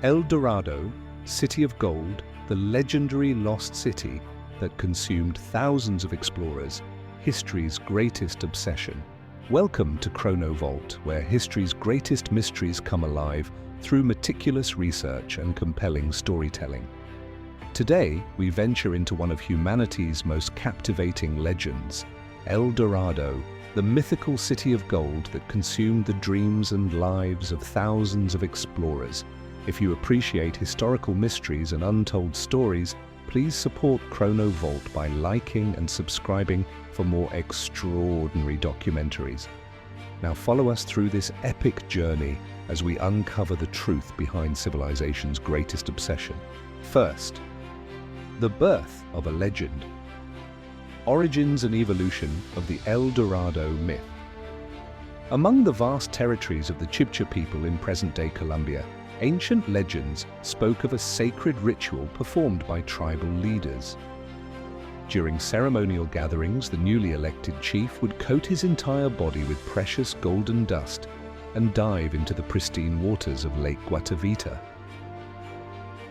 El Dorado, City of Gold, the legendary lost city that consumed thousands of explorers, history's greatest obsession. Welcome to ChronoVault, where history's greatest mysteries come alive through meticulous research and compelling storytelling. Today, we venture into one of humanity's most captivating legends, El Dorado, the mythical city of gold that consumed the dreams and lives of thousands of explorers. If you appreciate historical mysteries and untold stories, please support ChronoVault by liking and subscribing for more extraordinary documentaries. Now follow us through this epic journey as we uncover the truth behind civilization's greatest obsession. First, the birth of a legend. Origins and evolution of the El Dorado myth. Among the vast territories of the Chibcha people in present-day Colombia, ancient legends spoke of a sacred ritual performed by tribal leaders. During ceremonial gatherings, the newly elected chief would coat his entire body with precious golden dust and dive into the pristine waters of Lake Guatavita.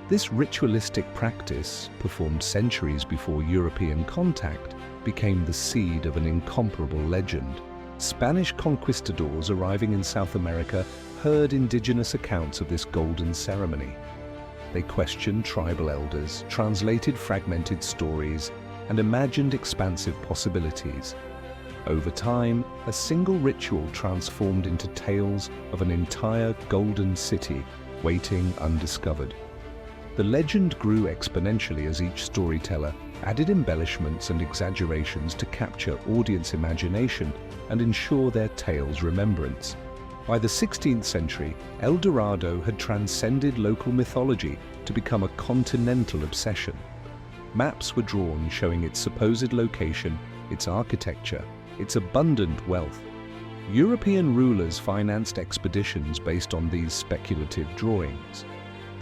This ritualistic practice, performed centuries before European contact, became the seed of an incomparable legend. Spanish conquistadors arriving in South America heard indigenous accounts of this golden ceremony. They questioned tribal elders, translated fragmented stories, and imagined expansive possibilities. Over time, a single ritual transformed into tales of an entire golden city waiting undiscovered. The legend grew exponentially as each storyteller added embellishments and exaggerations to capture audience imagination and ensure their tale's remembrance. By the 16th century, El Dorado had transcended local mythology to become a continental obsession. Maps were drawn showing its supposed location, its architecture, its abundant wealth. European rulers financed expeditions based on these speculative drawings.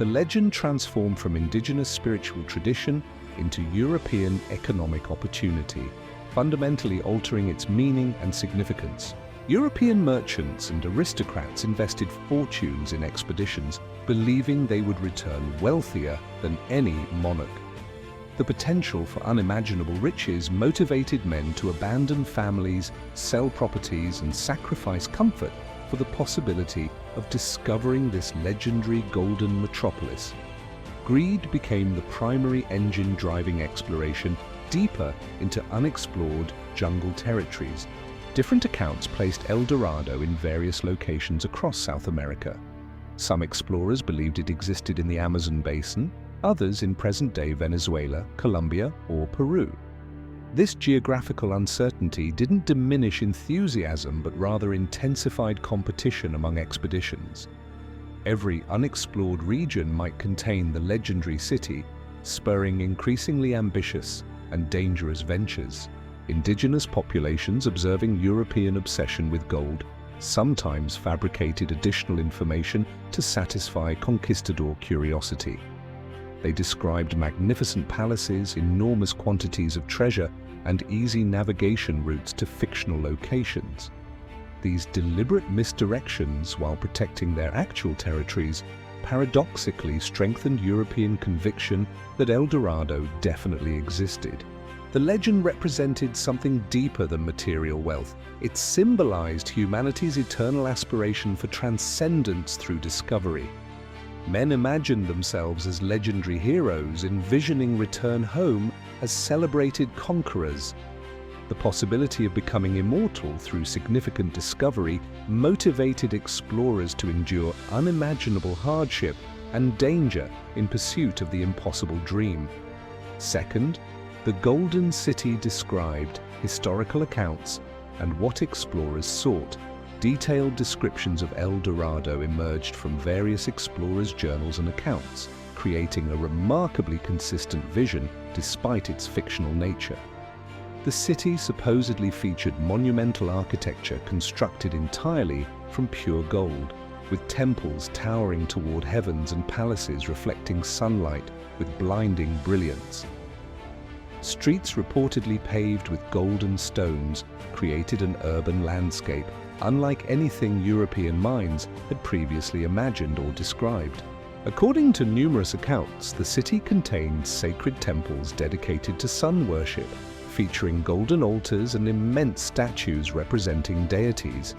The legend transformed from indigenous spiritual tradition into European economic opportunity, fundamentally altering its meaning and significance. European merchants and aristocrats invested fortunes in expeditions, believing they would return wealthier than any monarch. The potential for unimaginable riches motivated men to abandon families, sell properties, and sacrifice comfort for the possibility of discovering this legendary golden metropolis. Greed became the primary engine driving exploration deeper into unexplored jungle territories. Different accounts placed El Dorado in various locations across South America. Some explorers believed it existed in the Amazon basin, others in present-day Venezuela, Colombia, or Peru. This geographical uncertainty didn't diminish enthusiasm, but rather intensified competition among expeditions. Every unexplored region might contain the legendary city, spurring increasingly ambitious and dangerous ventures. Indigenous populations observing European obsession with gold sometimes fabricated additional information to satisfy conquistador curiosity. They described magnificent palaces, enormous quantities of treasure, and easy navigation routes to fictional locations. These deliberate misdirections, while protecting their actual territories, paradoxically strengthened European conviction that El Dorado definitely existed. The legend represented something deeper than material wealth. It symbolized humanity's eternal aspiration for transcendence through discovery. Men imagined themselves as legendary heroes, envisioning return home as celebrated conquerors. The possibility of becoming immortal through significant discovery motivated explorers to endure unimaginable hardship and danger in pursuit of the impossible dream. Second, the Golden City described historical accounts and what explorers sought. Detailed descriptions of El Dorado emerged from various explorers' journals and accounts, creating a remarkably consistent vision despite its fictional nature. The city supposedly featured monumental architecture constructed entirely from pure gold, with temples towering toward heavens and palaces reflecting sunlight with blinding brilliance. Streets reportedly paved with golden stones created an urban landscape unlike anything European minds had previously imagined or described. According to numerous accounts, the city contained sacred temples dedicated to sun worship, featuring golden altars and immense statues representing deities.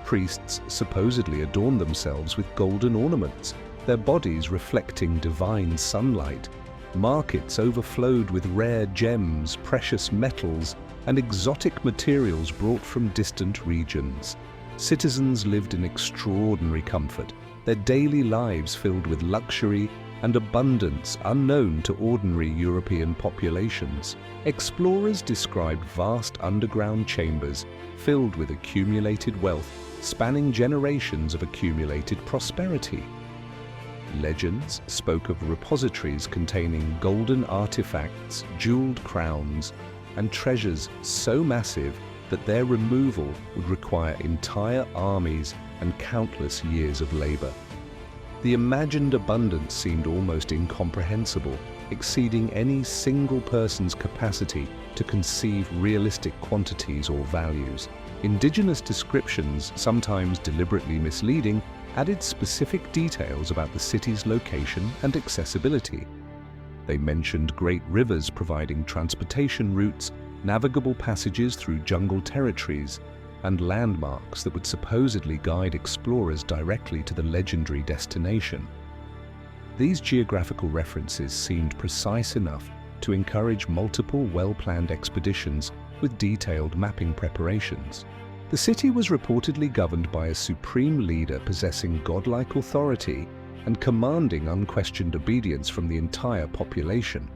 Priests supposedly adorned themselves with golden ornaments, their bodies reflecting divine sunlight. Markets overflowed with rare gems, precious metals, and exotic materials brought from distant regions. Citizens lived in extraordinary comfort, their daily lives filled with luxury and abundance unknown to ordinary European populations. Explorers described vast underground chambers filled with accumulated wealth, spanning generations of accumulated prosperity. Legends spoke of repositories containing golden artifacts, jeweled crowns, and treasures so massive that their removal would require entire armies and countless years of labor. The imagined abundance seemed almost incomprehensible, exceeding any single person's capacity to conceive realistic quantities or values. Indigenous descriptions, sometimes deliberately misleading, added specific details about the city's location and accessibility. They mentioned great rivers providing transportation routes, navigable passages through jungle territories, and landmarks that would supposedly guide explorers directly to the legendary destination. These geographical references seemed precise enough to encourage multiple well-planned expeditions with detailed mapping preparations. The city was reportedly governed by a supreme leader possessing godlike authority and commanding unquestioned obedience from the entire population.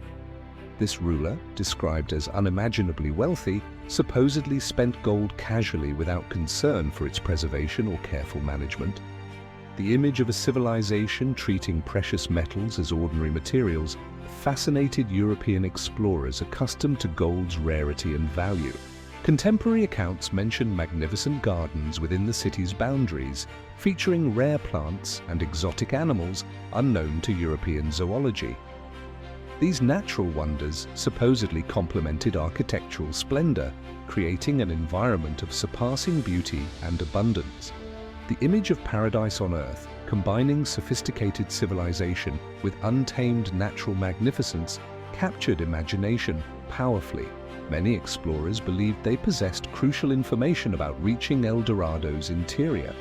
This ruler, described as unimaginably wealthy, supposedly spent gold casually without concern for its preservation or careful management. The image of a civilization treating precious metals as ordinary materials fascinated European explorers accustomed to gold's rarity and value. Contemporary accounts mention magnificent gardens within the city's boundaries, featuring rare plants and exotic animals unknown to European zoology. These natural wonders supposedly complemented architectural splendor, creating an environment of surpassing beauty and abundance. The image of paradise on earth, combining sophisticated civilization with untamed natural magnificence, captured imagination powerfully. Many explorers believed they possessed crucial information about reaching El Dorado's interior.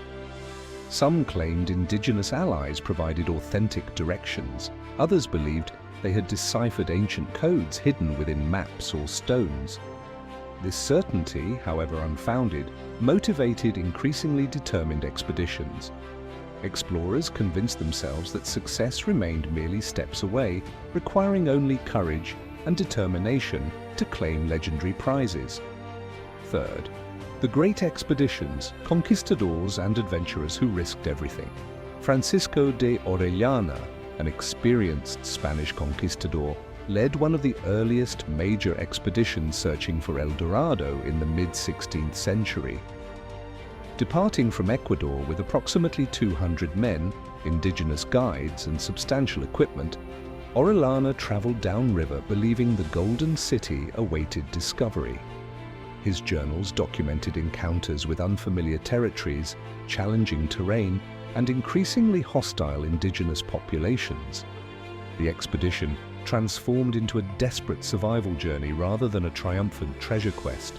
Some claimed indigenous allies provided authentic directions. Others believed they had deciphered ancient codes hidden within maps or stones. This certainty, however unfounded, motivated increasingly determined expeditions. Explorers convinced themselves that success remained merely steps away, requiring only courage and determination to claim legendary prizes. Third, the great expeditions, conquistadors and adventurers who risked everything. Francisco de Orellana, an experienced Spanish conquistador, led one of the earliest major expeditions searching for El Dorado in the mid-16th century. Departing from Ecuador with approximately 200 men, indigenous guides and substantial equipment, Orellana traveled downriver believing the Golden City awaited discovery. His journals documented encounters with unfamiliar territories, challenging terrain, and increasingly hostile indigenous populations. The expedition transformed into a desperate survival journey rather than a triumphant treasure quest.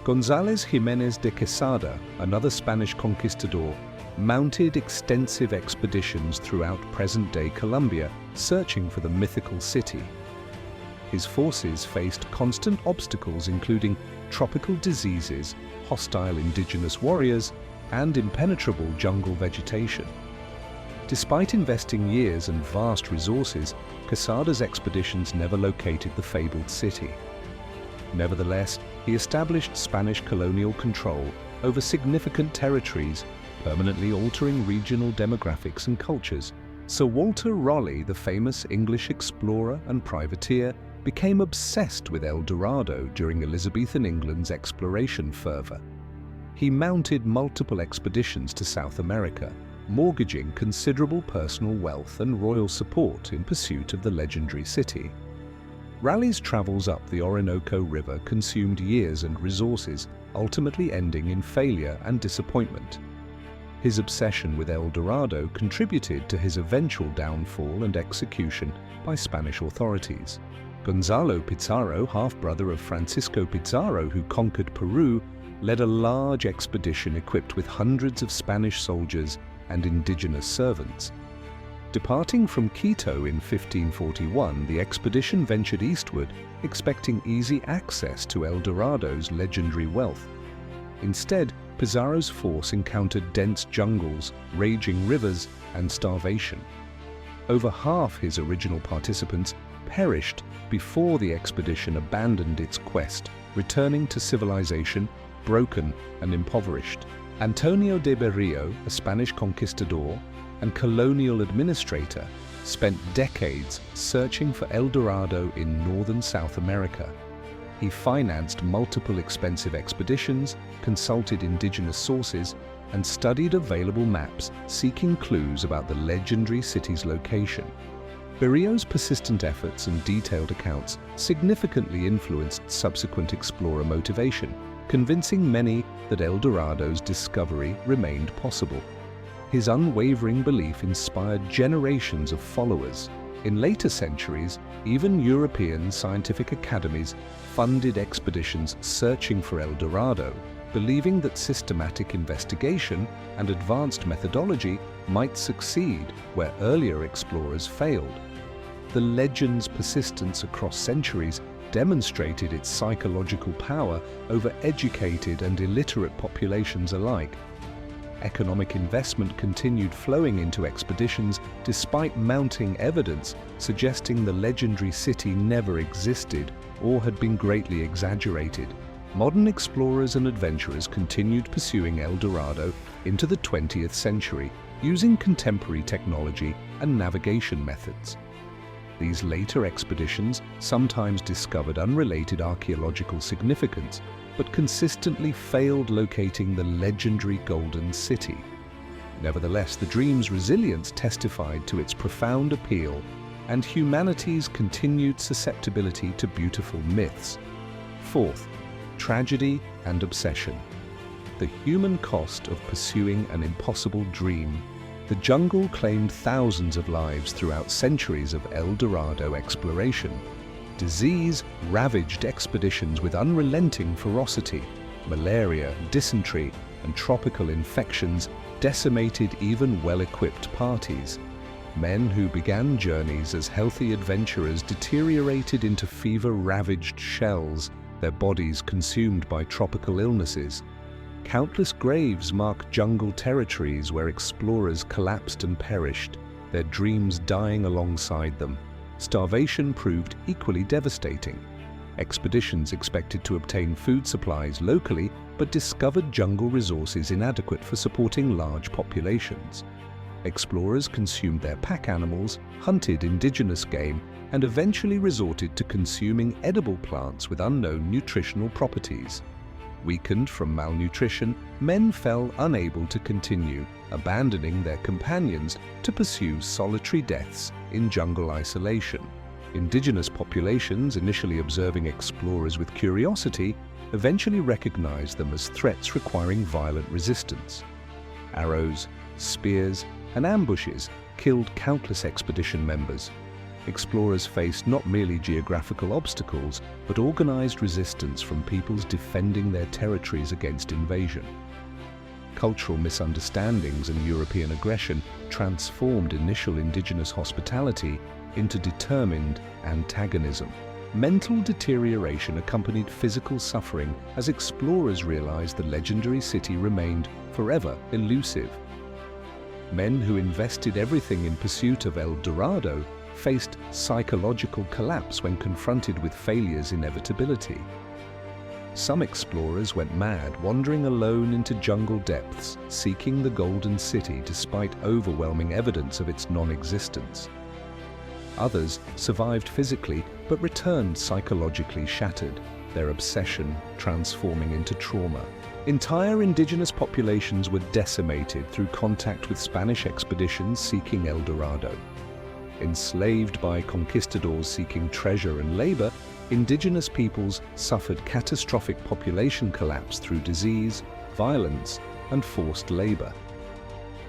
González Jiménez de Quesada, another Spanish conquistador, mounted extensive expeditions throughout present-day Colombia, searching for the mythical city. His forces faced constant obstacles including tropical diseases, hostile indigenous warriors, and impenetrable jungle vegetation. Despite investing years and vast resources, Quesada's expeditions never located the fabled city. Nevertheless, he established Spanish colonial control over significant territories, permanently altering regional demographics and cultures. Sir Walter Raleigh, the famous English explorer and privateer, became obsessed with El Dorado during Elizabethan England's exploration fervor. He mounted multiple expeditions to South America, mortgaging considerable personal wealth and royal support in pursuit of the legendary city. Raleigh's travels up the Orinoco River consumed years and resources, ultimately ending in failure and disappointment. His obsession with El Dorado contributed to his eventual downfall and execution by Spanish authorities. Gonzalo Pizarro, half-brother of Francisco Pizarro who conquered Peru, led a large expedition equipped with hundreds of Spanish soldiers and indigenous servants. Departing from Quito in 1541, the expedition ventured eastward, expecting easy access to El Dorado's legendary wealth. Instead, Pizarro's force encountered dense jungles, raging rivers, and starvation. Over half his original participants perished before the expedition abandoned its quest, returning to civilization broken and impoverished. Antonio de Berrio, a Spanish conquistador and colonial administrator, spent decades searching for El Dorado in northern South America. He financed multiple expensive expeditions, consulted indigenous sources, and studied available maps seeking clues about the legendary city's location. Berrio's persistent efforts and detailed accounts significantly influenced subsequent explorer motivation, convincing many that El Dorado's discovery remained possible. His unwavering belief inspired generations of followers. In later centuries, even European scientific academies funded expeditions searching for El Dorado, believing that systematic investigation and advanced methodology might succeed where earlier explorers failed. The legend's persistence across centuries demonstrated its psychological power over educated and illiterate populations alike. Economic investment continued flowing into expeditions despite mounting evidence suggesting the legendary city never existed or had been greatly exaggerated. Modern explorers and adventurers continued pursuing El Dorado into the 20th century, using contemporary technology and navigation methods. These later expeditions sometimes discovered unrelated archaeological significance, but consistently failed locating the legendary Golden City. Nevertheless, the dream's resilience testified to its profound appeal and humanity's continued susceptibility to beautiful myths. Fourth, tragedy and obsession. The human cost of pursuing an impossible dream. The jungle claimed thousands of lives throughout centuries of El Dorado exploration. Disease ravaged expeditions with unrelenting ferocity. Malaria, dysentery, and tropical infections decimated even well-equipped parties. Men who began journeys as healthy adventurers deteriorated into fever-ravaged shells, their bodies consumed by tropical illnesses. Countless graves mark jungle territories where explorers collapsed and perished, their dreams dying alongside them. Starvation proved equally devastating. Expeditions expected to obtain food supplies locally but discovered jungle resources inadequate for supporting large populations. Explorers consumed their pack animals, hunted indigenous game, and eventually resorted to consuming edible plants with unknown nutritional properties. Weakened from malnutrition, men fell unable to continue, abandoning their companions to pursue solitary deaths in jungle isolation. Indigenous populations, initially observing explorers with curiosity, eventually recognized them as threats requiring violent resistance. Arrows, spears, and ambushes killed countless expedition members. Explorers faced not merely geographical obstacles, but organized resistance from peoples defending their territories against invasion. Cultural misunderstandings and European aggression transformed initial indigenous hospitality into determined antagonism. Mental deterioration accompanied physical suffering as explorers realized the legendary city remained forever elusive. Men who invested everything in pursuit of El Dorado faced psychological collapse when confronted with failure's inevitability. Some explorers went mad, wandering alone into jungle depths, seeking the Golden City despite overwhelming evidence of its non-existence. Others survived physically but returned psychologically shattered, their obsession transforming into trauma. Entire indigenous populations were decimated through contact with Spanish expeditions seeking El Dorado. Enslaved by conquistadors seeking treasure and labor, indigenous peoples suffered catastrophic population collapse through disease, violence, and forced labor.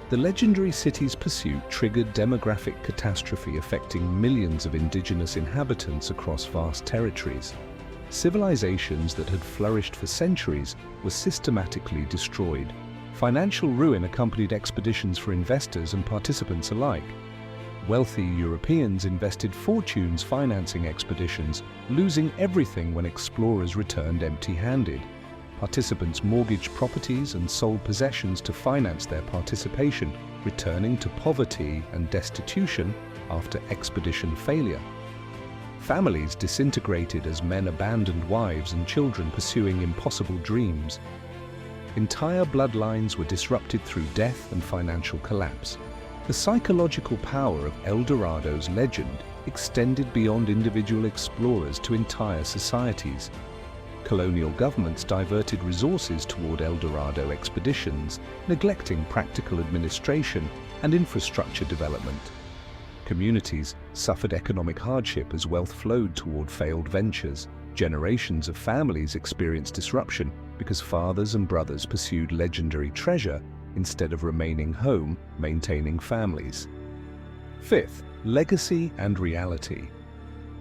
The legendary city's pursuit triggered demographic catastrophe affecting millions of indigenous inhabitants across vast territories. Civilizations that had flourished for centuries were systematically destroyed. Financial ruin accompanied expeditions for investors and participants alike. Wealthy Europeans invested fortunes financing expeditions, losing everything when explorers returned empty-handed. Participants mortgaged properties and sold possessions to finance their participation, returning to poverty and destitution after expedition failure. Families disintegrated as men abandoned wives and children pursuing impossible dreams. Entire bloodlines were disrupted through death and financial collapse. The psychological power of El Dorado's legend extended beyond individual explorers to entire societies. Colonial governments diverted resources toward El Dorado expeditions, neglecting practical administration and infrastructure development. Communities suffered economic hardship as wealth flowed toward failed ventures. Generations of families experienced disruption because fathers and brothers pursued legendary treasure instead of remaining home, maintaining families. Fifth, legacy and reality.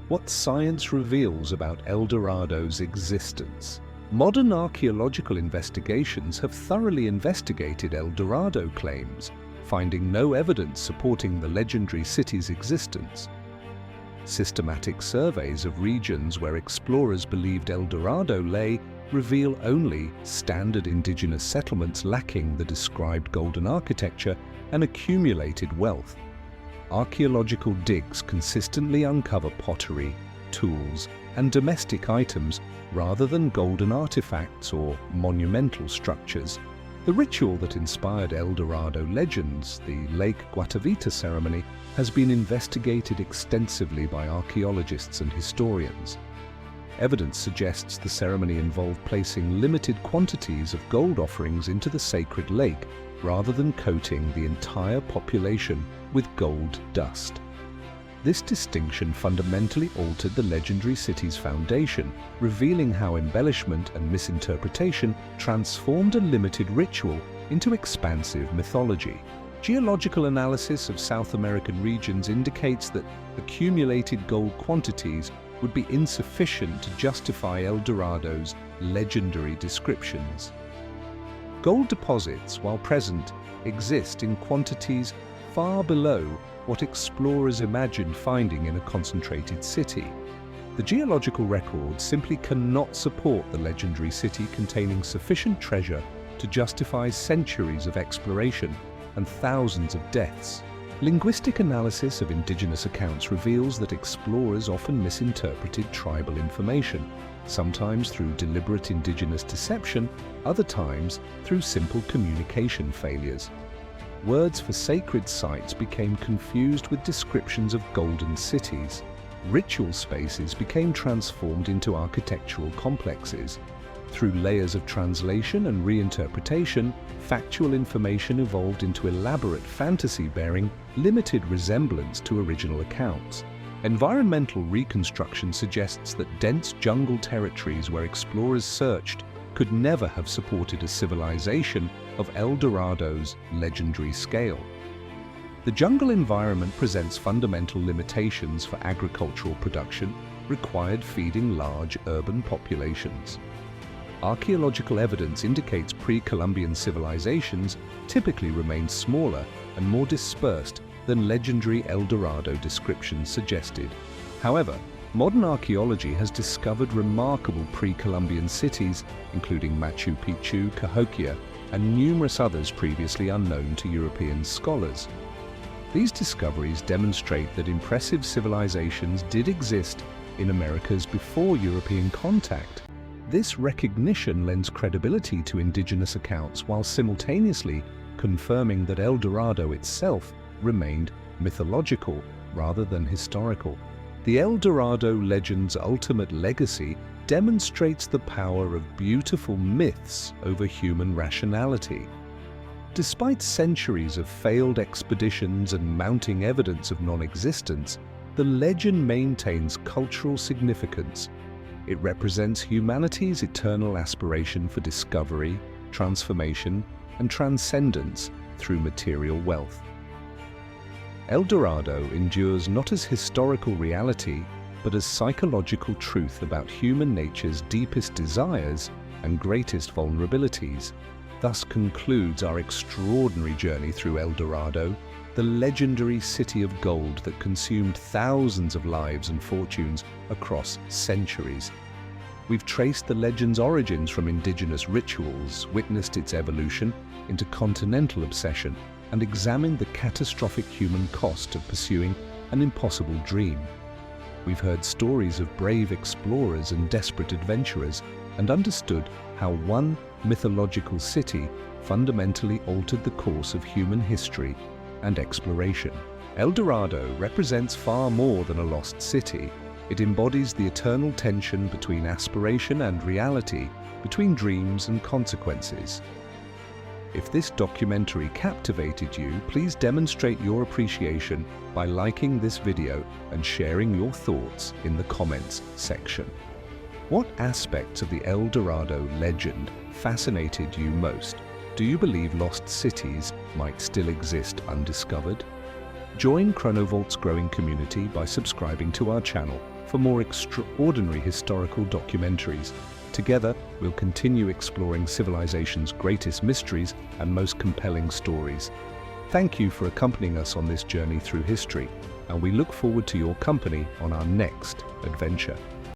What science reveals about El Dorado's existence. Modern archaeological investigations have thoroughly investigated El Dorado claims, finding no evidence supporting the legendary city's existence. Systematic surveys of regions where explorers believed El Dorado lay reveal only standard indigenous settlements lacking the described golden architecture and accumulated wealth. Archaeological digs consistently uncover pottery, tools, and domestic items rather than golden artifacts or monumental structures. The ritual that inspired El Dorado legends, the Lake Guatavita ceremony, has been investigated extensively by archaeologists and historians. Evidence suggests the ceremony involved placing limited quantities of gold offerings into the sacred lake rather than coating the entire population with gold dust. This distinction fundamentally altered the legendary city's foundation, revealing how embellishment and misinterpretation transformed a limited ritual into expansive mythology. Geological analysis of South American regions indicates that accumulated gold quantities would be insufficient to justify El Dorado's legendary descriptions. Gold deposits, while present, exist in quantities far below what explorers imagined finding in a concentrated city. The geological record simply cannot support the legendary city containing sufficient treasure to justify centuries of exploration and thousands of deaths. Linguistic analysis of indigenous accounts reveals that explorers often misinterpreted tribal information, sometimes through deliberate indigenous deception, other times through simple communication failures. Words for sacred sites became confused with descriptions of golden cities. Ritual spaces became transformed into architectural complexes. Through layers of translation and reinterpretation, factual information evolved into elaborate fantasy bearing limited resemblance to original accounts. Environmental reconstruction suggests that dense jungle territories where explorers searched could never have supported a civilization of El Dorado's legendary scale. The jungle environment presents fundamental limitations for agricultural production, required feeding large urban populations. Archaeological evidence indicates pre-Columbian civilizations typically remained smaller and more dispersed than legendary El Dorado descriptions suggested. However, modern archaeology has discovered remarkable pre-Columbian cities, including Machu Picchu, Cahokia, and numerous others previously unknown to European scholars. These discoveries demonstrate that impressive civilizations did exist in Americas before European contact. This recognition lends credibility to indigenous accounts while simultaneously confirming that El Dorado itself remained mythological rather than historical. The El Dorado legend's ultimate legacy demonstrates the power of beautiful myths over human rationality. Despite centuries of failed expeditions and mounting evidence of non-existence, the legend maintains cultural significance. It represents humanity's eternal aspiration for discovery, transformation, and transcendence, through material wealth. El Dorado endures not as historical reality, but as psychological truth about human nature's deepest desires and greatest vulnerabilities. Thus concludes our extraordinary journey through El Dorado, the legendary city of gold that consumed thousands of lives and fortunes across centuries. We've traced the legend's origins from indigenous rituals, witnessed its evolution into continental obsession, and examined the catastrophic human cost of pursuing an impossible dream. We've heard stories of brave explorers and desperate adventurers, and understood how one mythological city fundamentally altered the course of human history and exploration. El Dorado represents far more than a lost city. It embodies the eternal tension between aspiration and reality, between dreams and consequences. If this documentary captivated you, please demonstrate your appreciation by liking this video and sharing your thoughts in the comments section. What aspects of the El Dorado legend fascinated you most? Do you believe lost cities might still exist undiscovered? Join ChronoVault's growing community by subscribing to our channel for more extraordinary historical documentaries. Together, we'll continue exploring civilization's greatest mysteries and most compelling stories. Thank you for accompanying us on this journey through history, and we look forward to your company on our next adventure.